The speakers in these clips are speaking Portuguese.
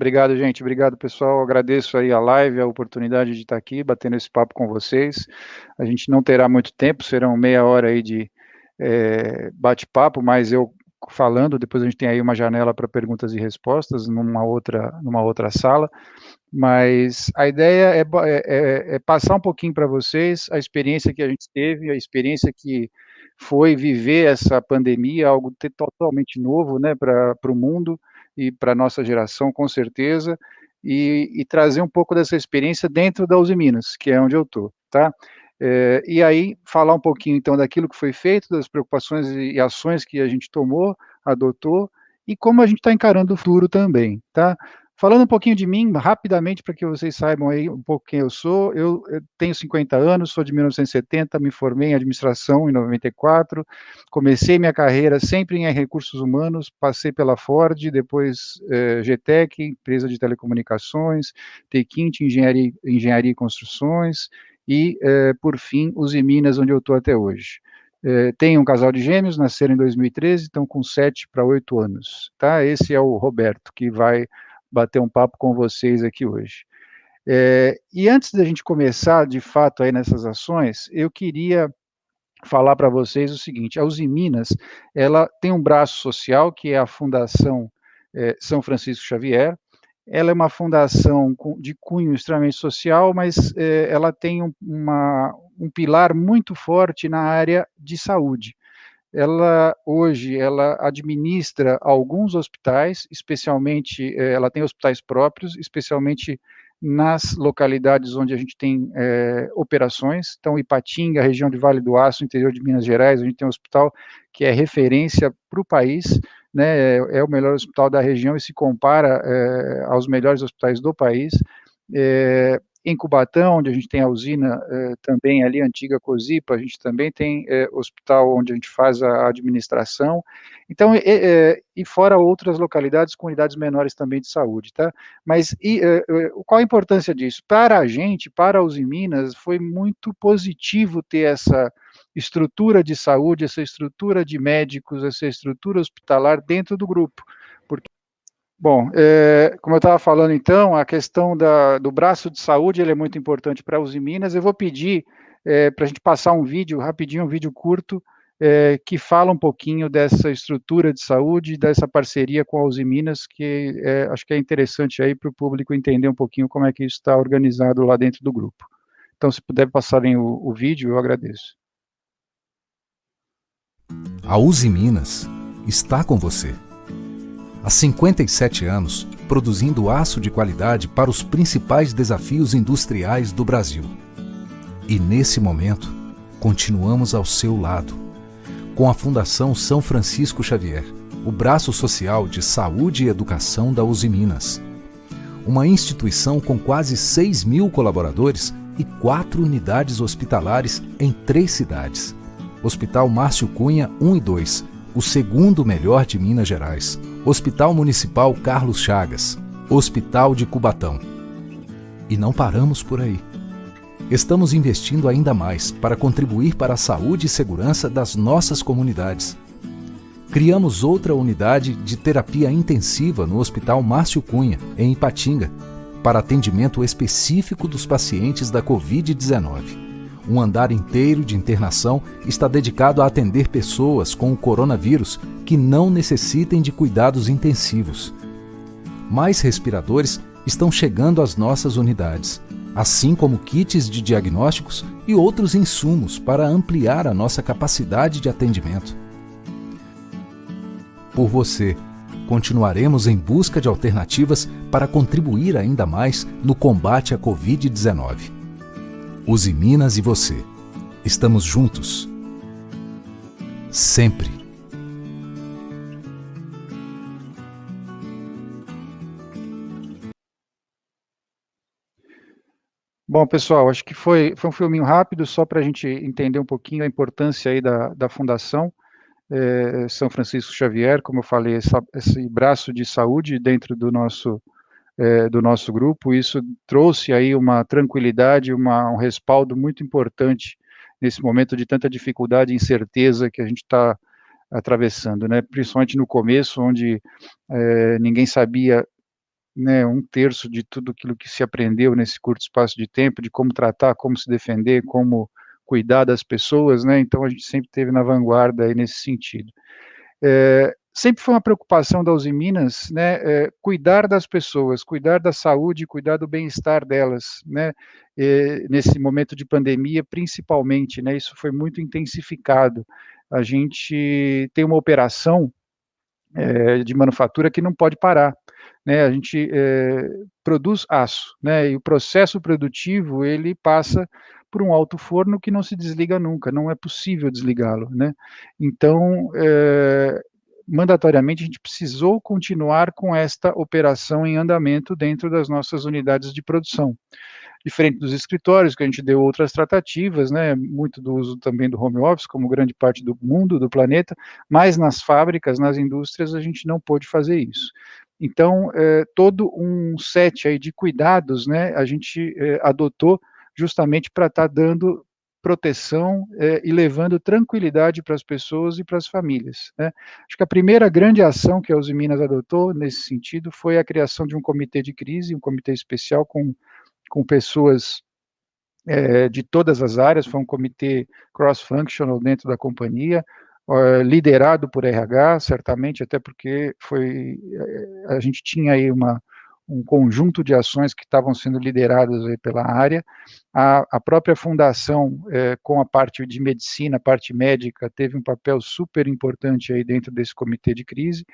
Obrigado, gente. Obrigado, pessoal. Agradeço aí a live, a oportunidade de estar aqui, batendo esse papo com vocês. A gente não terá muito tempo, serão meia hora aí de bate-papo, mas eu falando, depois a gente tem aí uma janela para perguntas e respostas numa outra sala. Mas a ideia é passar um pouquinho para vocês a experiência que a gente teve, a experiência que foi viver essa pandemia, algo totalmente novo, né, para o mundo e para a nossa geração, com certeza, e trazer um pouco dessa experiência dentro da Uzi Minas, que é onde eu estou, tá? E aí, falar um pouquinho, então, daquilo que foi feito, das preocupações e ações que a gente tomou, adotou, e como a gente está encarando o futuro também, tá? Falando um pouquinho de mim, rapidamente, para que vocês saibam aí um pouco quem eu sou, eu tenho 50 anos, sou de 1970, me formei em administração em 94, comecei minha carreira sempre em recursos humanos, passei pela Ford, depois GTEC, empresa de telecomunicações, Tequinte, engenharia e construções, e, por fim, Uzi Minas, onde eu estou até hoje. Tenho um casal de gêmeos, nasceram em 2013, estão com 7 para 8 anos, tá? Esse é o Roberto, que vai bater um papo com vocês aqui hoje. E antes da gente começar, de fato, aí nessas ações, eu queria falar para vocês o seguinte: a Uzi Minas, ela tem um braço social, que é a Fundação São Francisco Xavier. Ela é uma fundação de cunho extremamente social, mas ela tem um pilar muito forte na área de saúde. Ela administra alguns hospitais, especialmente, ela tem hospitais próprios, especialmente nas localidades onde a gente tem operações. Então, Ipatinga, região de Vale do Aço, interior de Minas Gerais, a gente tem um hospital que é referência para o país, né, é o melhor hospital da região e se compara aos melhores hospitais do país. Em Cubatão, onde a gente tem a usina também ali, a antiga Cosipa, a gente também tem hospital onde a gente faz a administração. Então, e fora outras localidades com unidades menores também de saúde, tá? Mas qual a importância disso? Para a gente, para a Uzi Minas, foi muito positivo ter essa estrutura de saúde, essa estrutura de médicos, essa estrutura hospitalar dentro do grupo. Bom, como eu estava falando então, a questão do braço de saúde ele é muito importante para a Uzi Minas. Eu vou pedir para a gente passar um vídeo, rapidinho, um vídeo curto, que fala um pouquinho dessa estrutura de saúde, dessa parceria com a Uzi Minas, que acho que é interessante aí para o público entender um pouquinho como é que isso está organizado lá dentro do grupo. Então, se puder passarem o vídeo, eu agradeço. A Uzi Minas está com você. Há 57 anos, produzindo aço de qualidade para os principais desafios industriais do Brasil. E nesse momento, continuamos ao seu lado, com a Fundação São Francisco Xavier, o braço social de saúde e educação da Uzi Minas. Uma instituição com quase 6.000 colaboradores e 4 unidades hospitalares em 3 cidades. Hospital Márcio Cunha 1 e 2, o segundo melhor de Minas Gerais. Hospital Municipal Carlos Chagas, Hospital de Cubatão. E não paramos por aí. Estamos investindo ainda mais para contribuir para a saúde e segurança das nossas comunidades. Criamos outra unidade de terapia intensiva no Hospital Márcio Cunha, em Ipatinga, para atendimento específico dos pacientes da Covid-19. Um andar inteiro de internação está dedicado a atender pessoas com o coronavírus que não necessitem de cuidados intensivos. Mais respiradores estão chegando às nossas unidades, assim como kits de diagnósticos e outros insumos para ampliar a nossa capacidade de atendimento. Por você, continuaremos em busca de alternativas para contribuir ainda mais no combate à Covid-19. Uzi Minas e você. Estamos juntos. Sempre. Bom, pessoal, acho que foi um filminho rápido, só para a gente entender um pouquinho a importância aí da Fundação São Francisco Xavier, como eu falei, esse braço de saúde dentro do nosso grupo. Isso trouxe aí uma tranquilidade, um respaldo muito importante nesse momento de tanta dificuldade e incerteza que a gente está atravessando, né? Principalmente no começo, onde ninguém sabia né, um terço de tudo aquilo que se aprendeu nesse curto espaço de tempo, de como tratar, como se defender, como cuidar das pessoas, né, então a gente sempre esteve na vanguarda aí nesse sentido. Sempre foi uma preocupação da Uzi Minas, né, cuidar das pessoas, cuidar da saúde, cuidar do bem-estar delas, né, nesse momento de pandemia, principalmente, né, isso foi muito intensificado. A gente tem uma operação de manufatura que não pode parar, né, a gente produz aço, né, e o processo produtivo, ele passa por um alto forno que não se desliga nunca, não é possível desligá-lo, né, então, mandatoriamente a gente precisou continuar com esta operação em andamento dentro das nossas unidades de produção. Diferente dos escritórios, que a gente deu outras tratativas, né, muito do uso também do home office, como grande parte do mundo, do planeta, mas nas fábricas, nas indústrias, a gente não pôde fazer isso. Então, todo um set aí de cuidados, né, a gente adotou justamente para estar dando proteção e levando tranquilidade para as pessoas e para as famílias, né. Acho que a primeira grande ação que a Uzi Minas adotou nesse sentido foi a criação de um comitê de crise, um comitê especial com pessoas de todas as áreas, foi um comitê cross-functional dentro da companhia, liderado por RH, certamente, até porque a gente tinha aí um conjunto de ações que estavam sendo lideradas aí pela área, a própria fundação, com a parte de medicina, a parte médica, teve um papel super importante aí dentro desse comitê de crise,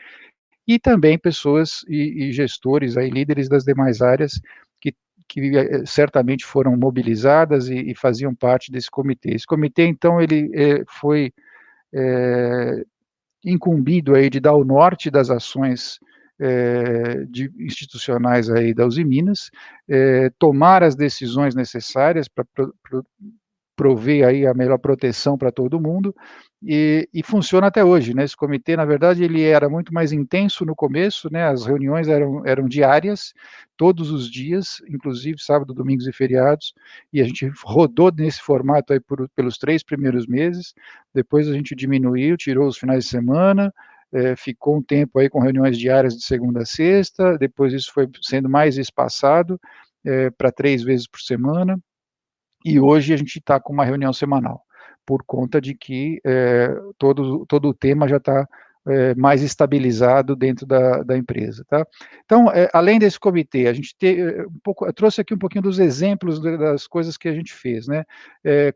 e também pessoas e gestores, aí, líderes das demais áreas, que, que certamente foram mobilizadas e faziam parte desse comitê. Esse comitê, então, ele foi incumbido aí de dar o norte das ações institucionais aí da Uzi Minas, tomar as decisões necessárias para prover aí a melhor proteção para todo mundo, e funciona até hoje, né, esse comitê, na verdade, ele era muito mais intenso no começo, né, as reuniões eram diárias, todos os dias, inclusive sábado, domingos e feriados, e a gente rodou nesse formato aí pelos 3 primeiros meses, depois a gente diminuiu, tirou os finais de semana, ficou um tempo aí com reuniões diárias de segunda a sexta, depois isso foi sendo mais espaçado, para 3 vezes por semana, e hoje a gente está com uma reunião semanal, por conta de que todo o tema já está mais estabilizado dentro da empresa, tá? Então, além desse comitê, a gente eu trouxe aqui um pouquinho dos exemplos das coisas que a gente fez, né?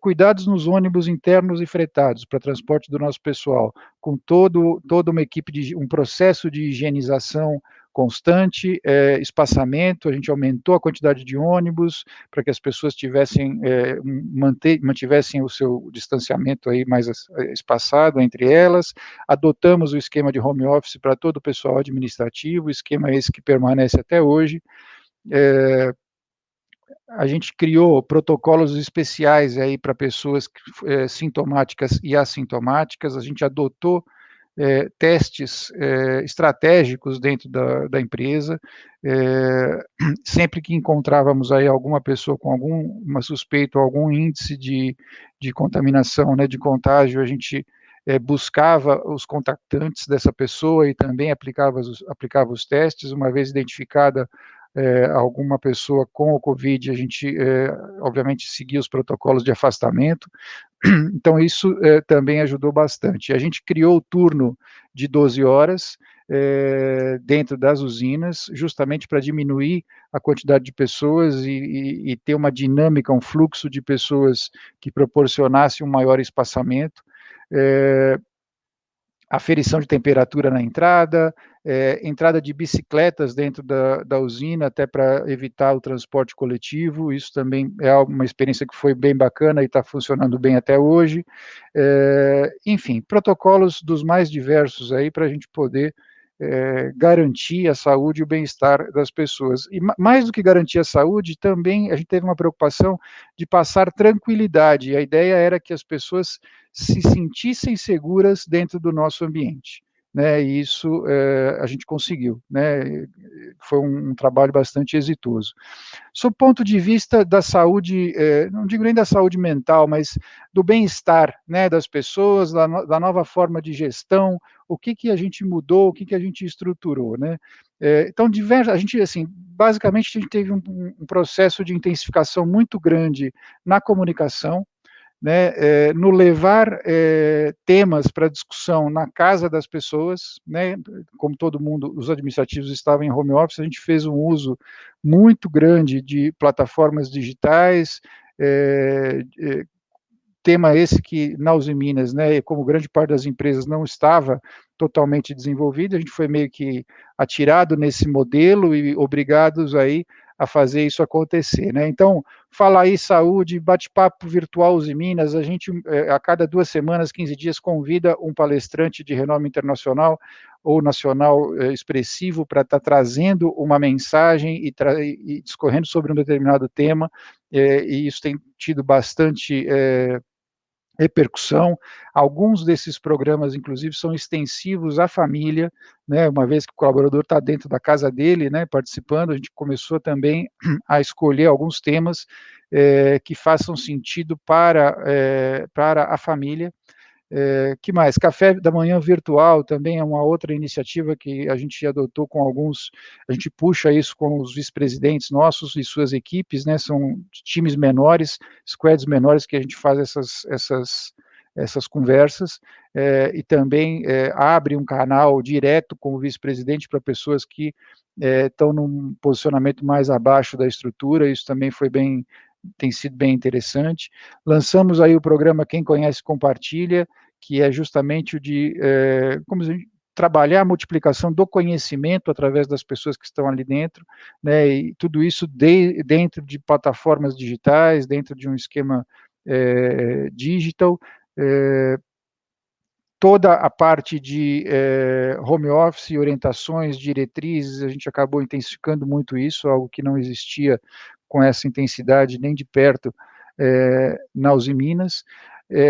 Cuidados nos ônibus internos e fretados para transporte do nosso pessoal, com toda uma equipe um processo de higienização constante, espaçamento, a gente aumentou a quantidade de ônibus, para que as pessoas mantivessem o seu distanciamento aí mais espaçado entre elas, adotamos o esquema de home office para todo o pessoal administrativo, esquema esse que permanece até hoje, a gente criou protocolos especiais aí para pessoas sintomáticas e assintomáticas, a gente adotou testes estratégicos dentro da empresa, sempre que encontrávamos aí alguma pessoa com alguma suspeita ou algum índice de contaminação, né, de contágio, a gente buscava os contactantes dessa pessoa e também aplicava os testes, uma vez identificada alguma pessoa com o Covid, a gente, obviamente, seguia os protocolos de afastamento, então isso também ajudou bastante. A gente criou o turno de 12 horas dentro das usinas, justamente para diminuir a quantidade de pessoas e ter uma dinâmica, um fluxo de pessoas que proporcionasse um maior espaçamento. Aferição de temperatura na entrada, entrada de bicicletas dentro da usina, até para evitar o transporte coletivo, isso também é uma experiência que foi bem bacana e está funcionando bem até hoje. Enfim, protocolos dos mais diversos aí para a gente poder garantir a saúde e o bem-estar das pessoas. E mais do que garantir a saúde, também a gente teve uma preocupação de passar tranquilidade. A ideia era que as pessoas se sentissem seguras dentro do nosso ambiente, né? E isso a gente conseguiu, né? Foi um trabalho bastante exitoso. Sob o ponto de vista da saúde, não digo nem da saúde mental, mas do bem-estar, né, das pessoas, da nova forma de gestão, o que a gente mudou, o que a gente estruturou, né? Então, a gente, assim, basicamente, a gente teve um processo de intensificação muito grande na comunicação, né, no levar temas para discussão na casa das pessoas, né, como todo mundo, os administrativos estavam em home office, a gente fez um uso muito grande de plataformas digitais, tema esse que na Uzi Minas, né, como grande parte das empresas não estava totalmente desenvolvida, a gente foi meio que atirado nesse modelo e obrigados aí a fazer isso acontecer, né? Então, falar aí saúde, bate-papo virtual Uzi Minas, a gente a cada 2 semanas, 15 dias, convida um palestrante de renome internacional ou nacional expressivo para estar trazendo uma mensagem e discorrendo sobre um determinado tema, e isso tem tido bastante repercussão. Alguns desses programas, inclusive, são extensivos à família, né, uma vez que o colaborador está dentro da casa dele, né, participando, a gente começou também a escolher alguns temas que façam sentido para a família. Que mais? Café da manhã virtual também é uma outra iniciativa que a gente adotou com alguns, a gente puxa isso com os vice-presidentes nossos e suas equipes, né, são times menores, squads menores que a gente faz essas conversas, e também abre um canal direto com o vice-presidente para pessoas que estão num posicionamento mais abaixo da estrutura, isso também tem sido bem interessante. Lançamos aí o programa Quem Conhece Compartilha, que é justamente o de como a gente trabalhar a multiplicação do conhecimento através das pessoas que estão ali dentro, né, e tudo isso dentro de plataformas digitais, dentro de um esquema digital, toda a parte de home office, orientações, diretrizes, a gente acabou intensificando muito isso, algo que não existia com essa intensidade nem de perto na Uzi Minas.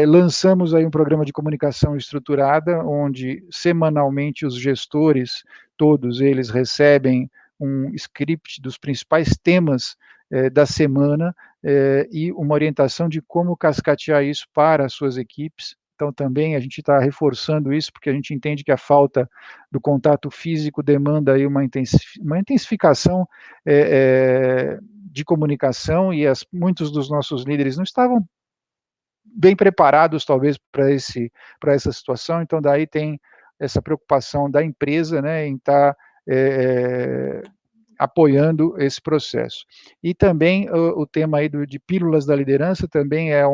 Lançamos aí um programa de comunicação estruturada, onde semanalmente os gestores, todos eles recebem um script dos principais temas da semana e uma orientação de como cascatear isso para as suas equipes. Então, também a gente está reforçando isso, porque a gente entende que a falta do contato físico demanda aí uma intensificação de comunicação, e muitos dos nossos líderes não estavam bem preparados, talvez, para essa situação, então daí tem essa preocupação da empresa, né, em estar apoiando esse processo. E também o tema aí de pílulas da liderança também é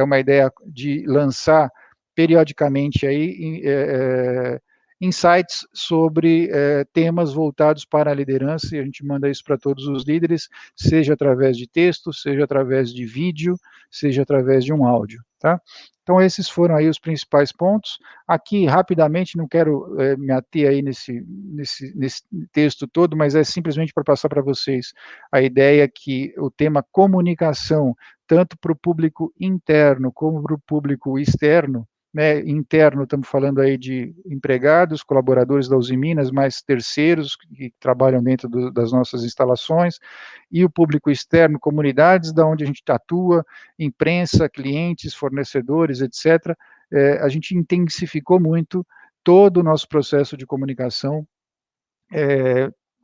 uma ideia de lançar periodicamente aí insights sobre temas voltados para a liderança, e a gente manda isso para todos os líderes, seja através de texto, seja através de vídeo, seja através de um áudio, tá? Então, esses foram aí os principais pontos. Aqui, rapidamente, não quero me ater aí nesse texto todo, mas é simplesmente para passar para vocês a ideia que o tema comunicação, tanto para o público interno como para o público externo, né, interno, estamos falando aí de empregados, colaboradores da Uzi Minas, mais terceiros que trabalham dentro das nossas instalações, e o público externo, comunidades da onde a gente atua, imprensa, clientes, fornecedores, etc. A gente intensificou muito todo o nosso processo de comunicação,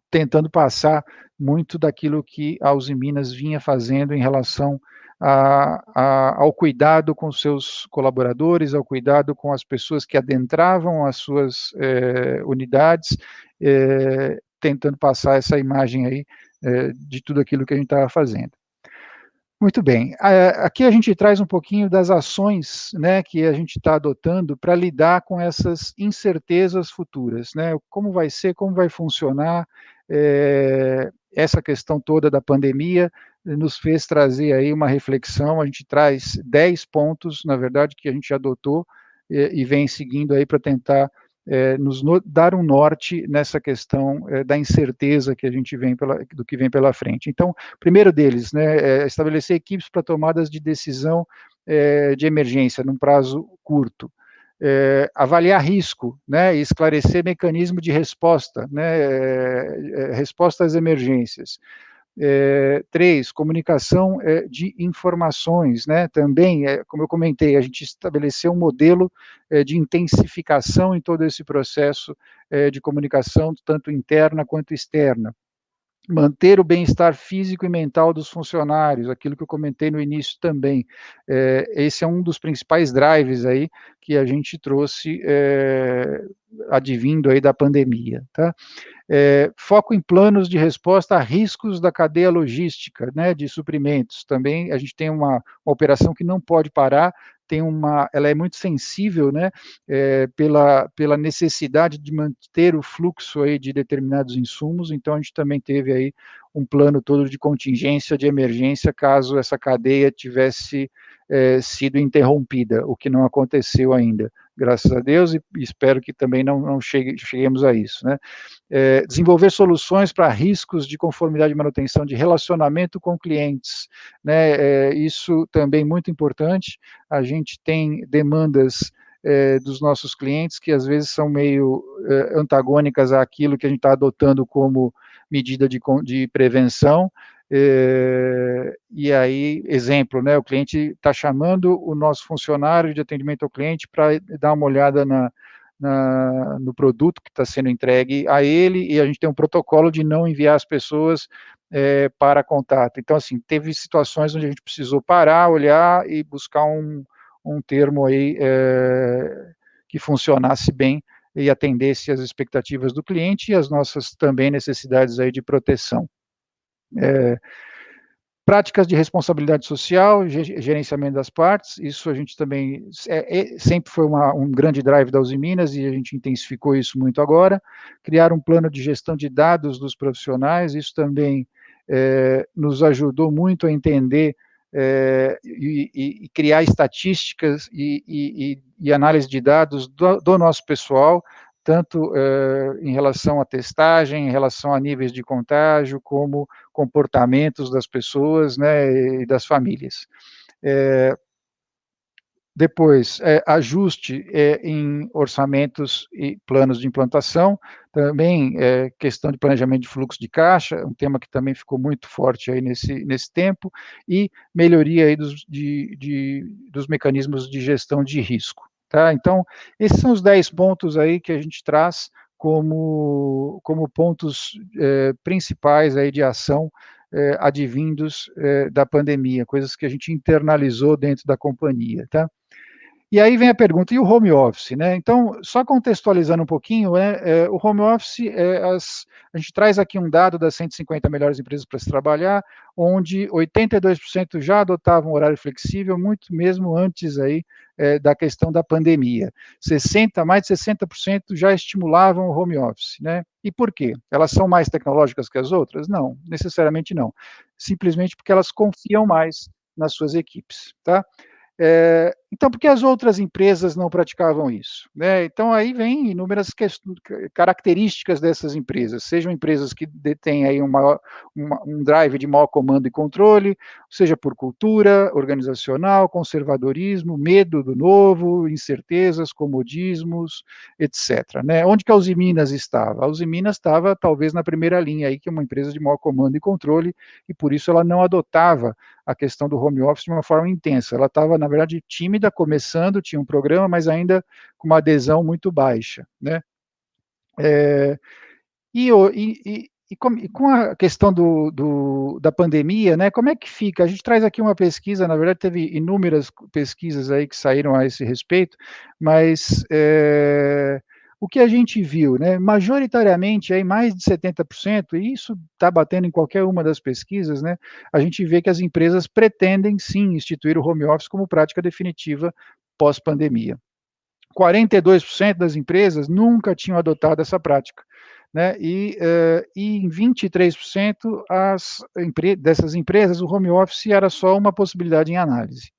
tentando passar muito daquilo que a Uzi Minas vinha fazendo em relação ao cuidado com seus colaboradores, ao cuidado com as pessoas que adentravam as suas unidades, tentando passar essa imagem aí de tudo aquilo que a gente estava fazendo. Muito bem, aqui a gente traz um pouquinho das ações, né, que a gente está adotando para lidar com essas incertezas futuras, né, como vai ser, como vai funcionar, essa questão toda da pandemia nos fez trazer aí uma reflexão, a gente traz 10 pontos, na verdade, que a gente adotou e vem seguindo aí para tentar nos dar um norte nessa questão da incerteza que a gente do que vem pela frente. Então, primeiro deles, né, estabelecer equipes para tomadas de decisão de emergência num prazo curto. Avaliar risco, né, e esclarecer mecanismo de resposta, né, resposta às emergências. 3, comunicação de informações, né? Também, como eu comentei, a gente estabeleceu um modelo de intensificação em todo esse processo de comunicação, tanto interna quanto externa. Manter o bem-estar físico e mental dos funcionários, aquilo que eu comentei no início também. Esse é um dos principais drives aí que a gente trouxe advindo aí da pandemia, tá? Foco em planos de resposta a riscos da cadeia logística, né, de suprimentos. Também a gente tem uma operação que não pode parar, ela é muito sensível, né, pela necessidade de manter o fluxo aí de determinados insumos, então a gente também teve aí um plano todo de contingência, de emergência, caso essa cadeia tivesse sido interrompida, o que não aconteceu ainda, graças a Deus, e espero que também não cheguemos a isso, né. Desenvolver soluções para riscos de conformidade e manutenção de relacionamento com clientes, né, isso também muito importante, a gente tem demandas dos nossos clientes que às vezes são meio antagônicas àquilo que a gente está adotando como medida de prevenção, e aí, exemplo, né, o cliente está chamando o nosso funcionário de atendimento ao cliente para dar uma olhada no produto que está sendo entregue a ele, e a gente tem um protocolo de não enviar as pessoas para contato. Então, assim, teve situações onde a gente precisou parar, olhar e buscar um termo aí que funcionasse bem e atendesse às expectativas do cliente e às nossas também necessidades aí de proteção. Práticas de responsabilidade social, gerenciamento das partes, isso a gente também, sempre foi um grande drive da Uzi Minas e a gente intensificou isso muito agora. Criar um plano de gestão de dados dos profissionais, isso também nos ajudou muito a entender e criar estatísticas e análise de dados do nosso pessoal, tanto em relação à testagem, em relação a níveis de contágio, como comportamentos das pessoas, né, e das famílias. Depois, ajuste em orçamentos e planos de implantação, também questão de planejamento de fluxo de caixa, um tema que também ficou muito forte aí nesse tempo, e melhoria aí dos mecanismos de gestão de risco. Tá? Então, esses são os 10 pontos aí que a gente traz como pontos principais aí de ação advindos da pandemia, coisas que a gente internalizou dentro da companhia, tá? E aí vem a pergunta, e o home office, né? Então, só contextualizando um pouquinho, o home office, a gente traz aqui um dado das 150 melhores empresas para se trabalhar, onde 82% já adotavam horário flexível, muito mesmo antes aí da questão da pandemia. Mais de 60% já estimulavam o home office, né? E por quê? Elas são mais tecnológicas que as outras? Não, necessariamente não. Simplesmente porque elas confiam mais nas suas equipes, tá? Então, por que as outras empresas não praticavam isso? Né? Então, aí vem inúmeras características dessas empresas, sejam empresas que detêm aí um drive de maior comando e controle, seja por cultura organizacional, conservadorismo, medo do novo, incertezas, comodismos, etc. Né? Onde que a Uzi Minas estava? A Uzi Minas estava, talvez, na primeira linha, aí, que é uma empresa de maior comando e controle, e por isso ela não adotava a questão do home office de uma forma intensa. Ela estava, na verdade, tímida, começando, tinha um programa, mas ainda com uma adesão muito baixa, né? Com a questão da pandemia, né, como é que fica? A gente traz aqui uma pesquisa, na verdade teve inúmeras pesquisas aí que saíram a esse respeito, mas o que a gente viu, né, majoritariamente, aí mais de 70%, e isso está batendo em qualquer uma das pesquisas, né, a gente vê que as empresas pretendem sim instituir o home office como prática definitiva pós-pandemia. 42% das empresas nunca tinham adotado essa prática, né? E em 23% dessas empresas, o home office era só uma possibilidade em análise.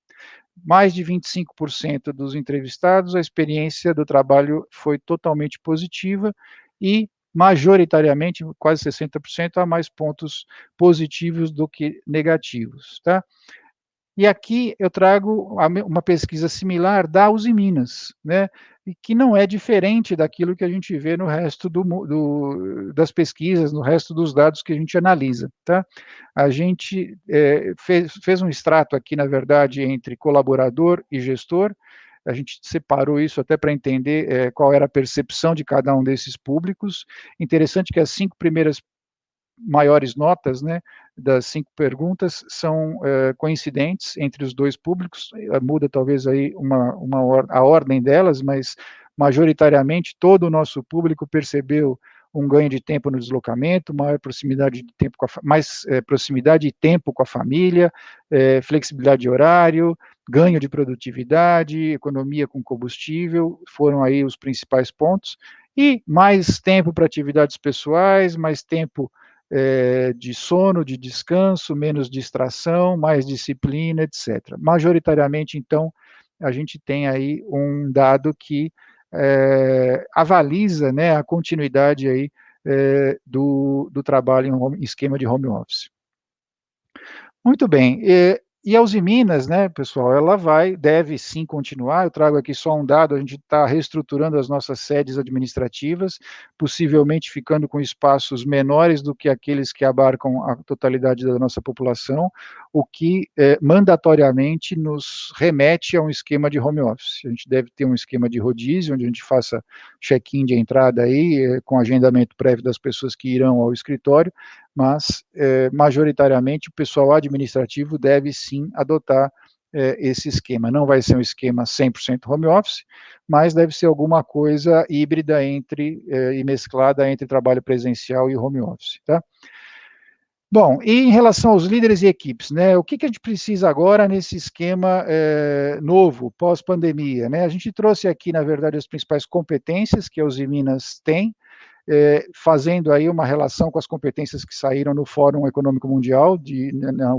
Mais de 25% dos entrevistados, a experiência do trabalho foi totalmente positiva e, majoritariamente, quase 60%, há mais pontos positivos do que negativos, tá? E aqui eu trago uma pesquisa similar da Uzi Minas, né? e que não é diferente daquilo que a gente vê no resto das pesquisas, no resto dos dados que a gente analisa, tá? A gente fez um extrato aqui, na verdade, entre colaborador e gestor. A gente separou isso até para entender qual era a percepção de cada um desses públicos. Interessante que as 5 primeiras maiores notas, né, das 5 perguntas são coincidentes entre os 2 públicos, muda talvez aí a ordem delas, mas majoritariamente todo o nosso público percebeu um ganho de tempo no deslocamento, maior proximidade de tempo mais proximidade e tempo com a família, flexibilidade de horário, ganho de produtividade, economia com combustível, foram aí os principais pontos, e mais tempo para atividades pessoais, mais tempo de sono, de descanso, menos distração, mais disciplina, etc. Majoritariamente, então, a gente tem aí um dado que avaliza, né, a continuidade aí do trabalho em esquema de home office. Muito bem. E a Uzi Minas, né, pessoal, ela deve sim continuar. Eu trago aqui só um dado: a gente está reestruturando as nossas sedes administrativas, possivelmente ficando com espaços menores do que aqueles que abarcam a totalidade da nossa população, o que mandatoriamente nos remete a um esquema de home office. A gente deve ter um esquema de rodízio, onde a gente faça check-in de entrada aí, com agendamento prévio das pessoas que irão ao escritório, mas majoritariamente o pessoal administrativo deve sim adotar esse esquema. Não vai ser um esquema 100% home office, mas deve ser alguma coisa híbrida e mesclada entre trabalho presencial e home office, tá? Bom, e em relação aos líderes e equipes, né, o que a gente precisa agora nesse esquema novo, pós-pandemia, né? A gente trouxe aqui, na verdade, as principais competências que a Uzi Minas tem, fazendo aí uma relação com as competências que saíram no Fórum Econômico Mundial na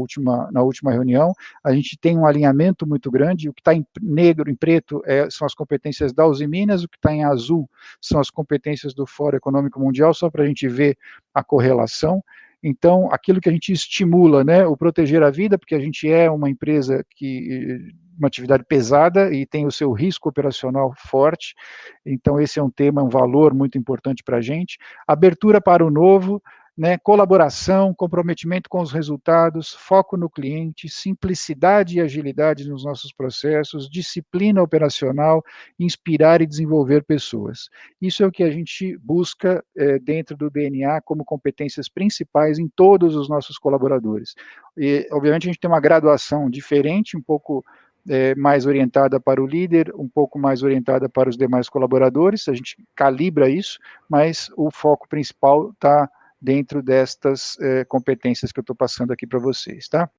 última reunião. A gente tem um alinhamento muito grande. O que está em negro, em preto, são as competências da Uzi Minas, o que está em azul são as competências do Fórum Econômico Mundial, só para a gente ver a correlação. Então, aquilo que a gente estimula, né, o proteger a vida, porque a gente é uma empresa uma atividade pesada e tem o seu risco operacional forte, então esse é um tema, um valor muito importante para a gente. Abertura para o novo, né, colaboração, comprometimento com os resultados, foco no cliente, simplicidade e agilidade nos nossos processos, disciplina operacional, inspirar e desenvolver pessoas. Isso é o que a gente busca dentro do DNA como competências principais em todos os nossos colaboradores. E, obviamente, a gente tem uma graduação diferente, um pouco mais orientada para o líder, um pouco mais orientada para os demais colaboradores, a gente calibra isso, mas o foco principal está dentro destas competências que eu estou passando aqui para vocês, tá?